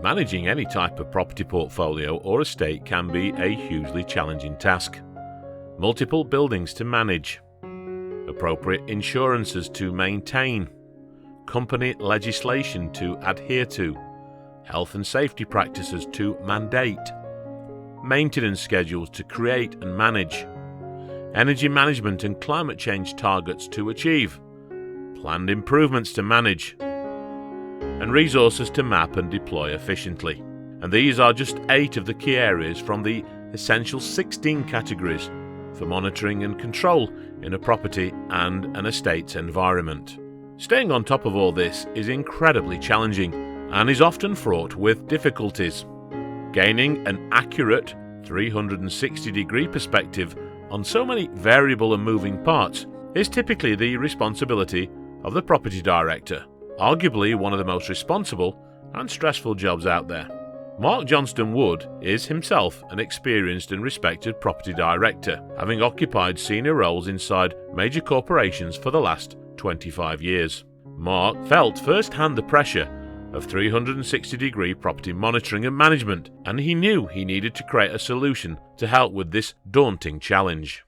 Managing any type of property portfolio or estate can be a hugely challenging task. Multiple buildings to manage, appropriate insurances to maintain, company legislation to adhere to, health and safety practices to mandate, maintenance schedules to create and manage, energy management and climate change targets to achieve, planned improvements to manage, and resources to map and deploy efficiently. And these are just 8 of the key areas from the essential 16 categories for monitoring and control in a property and an estate's environment. Staying on top of all this is incredibly challenging and is often fraught with difficulties. Gaining an accurate 360-degree perspective on so many variable and moving parts is typically the responsibility of the property director, arguably one of the most responsible and stressful jobs out there. Mark Johnston Wood is himself an experienced and respected property director, having occupied senior roles inside major corporations for the last 25 years. Mark felt firsthand the pressure of 360-degree property monitoring and management, and he knew he needed to create a solution to help with this daunting challenge.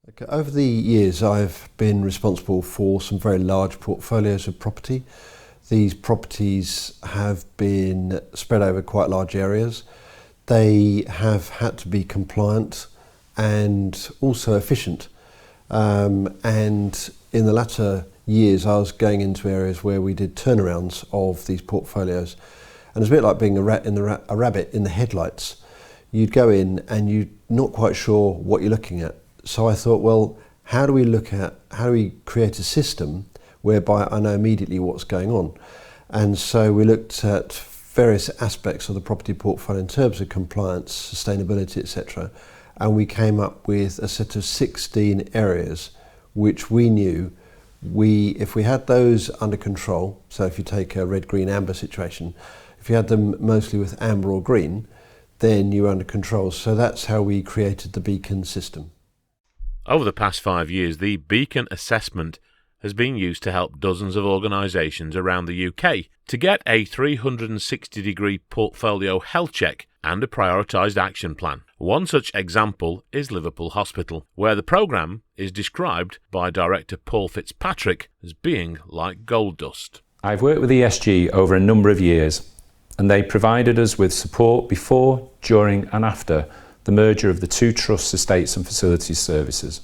Okay, over the years I've been responsible for some very large portfolios of property. These properties have been spread over quite large areas. They have had to be compliant and also efficient. And in the latter years I was going into areas where we did turnarounds of these portfolios. And it's a bit like being a rabbit in the headlights. You'd go in and you're not quite sure what you're looking at. So I thought, well, how do we create a system whereby I know immediately what's going on? And so we looked at various aspects of the property portfolio in terms of compliance, sustainability, etc. And we came up with a set of 16 areas which we knew if we had those under control, so if you take a red, green, amber situation, if you had them mostly with amber or green, then you're under control. So that's how we created the Beacon system. Over the past 5 years, the Beacon assessment has been used to help dozens of organisations around the UK to get a 360-degree portfolio health check and a prioritised action plan. One such example is Liverpool Hospital, where the programme is described by Director Paul Fitzpatrick as being like gold dust. I've worked with ESG over a number of years, and they provided us with support before, during and after the merger of the 2 trusts, estates and facilities services.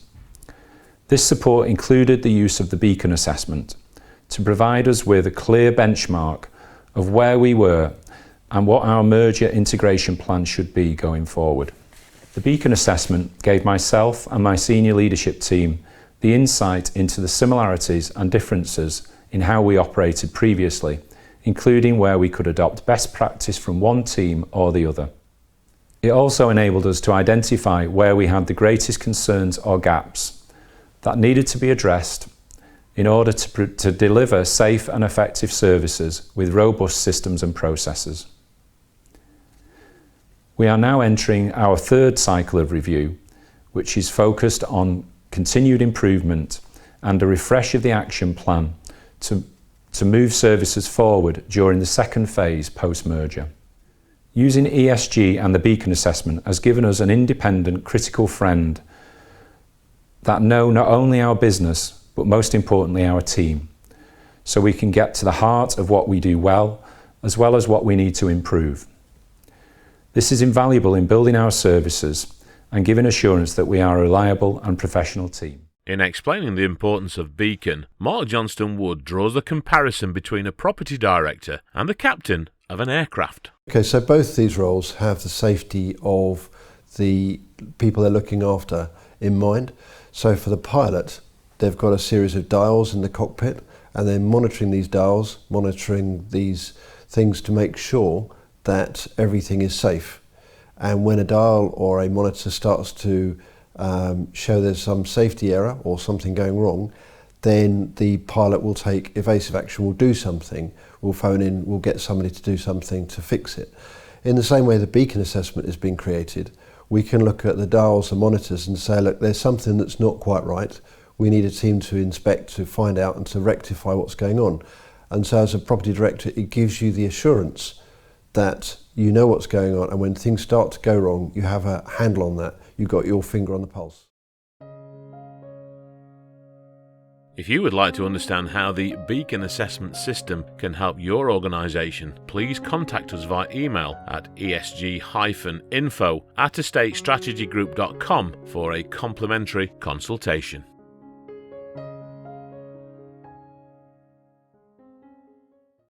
This support included the use of the Beacon assessment to provide us with a clear benchmark of where we were and what our merger integration plan should be going forward. The Beacon assessment gave myself and my senior leadership team the insight into the similarities and differences in how we operated previously, including where we could adopt best practice from one team or the other. It also enabled us to identify where we had the greatest concerns or gaps that needed to be addressed in order to deliver safe and effective services with robust systems and processes. We are now entering our 3rd cycle of review, which is focused on continued improvement and a refresh of the action plan to move services forward during the 2nd phase post-merger. Using ESG and the Beacon assessment has given us an independent, critical friend that know not only our business, but most importantly our team, so we can get to the heart of what we do well as what we need to improve. This is invaluable in building our services and giving assurance that we are a reliable and professional team. In explaining the importance of Beacon, Mark Johnston Wood draws the comparison between a property director and the captain of an aircraft. Okay, so both these roles have the safety of the people they're looking after in mind. So for the pilot, they've got a series of dials in the cockpit, and they're monitoring these dials, monitoring these things to make sure that everything is safe. And when a dial or a monitor starts to show there's some safety error or something going wrong, then the pilot will take evasive action, will do something, will phone in, will get somebody to do something to fix it. In the same way the Beacon assessment is being created, we can look at the dials and monitors and say, look, there's something that's not quite right. We need a team to inspect, to find out and to rectify what's going on. And so as a property director, it gives you the assurance that you know what's going on, and when things start to go wrong, you have a handle on that. You've got your finger on the pulse. If you would like to understand how the Beacon Assessment System can help your organisation, please contact us via email at esg-info@estatestrategygroup.com for a complimentary consultation.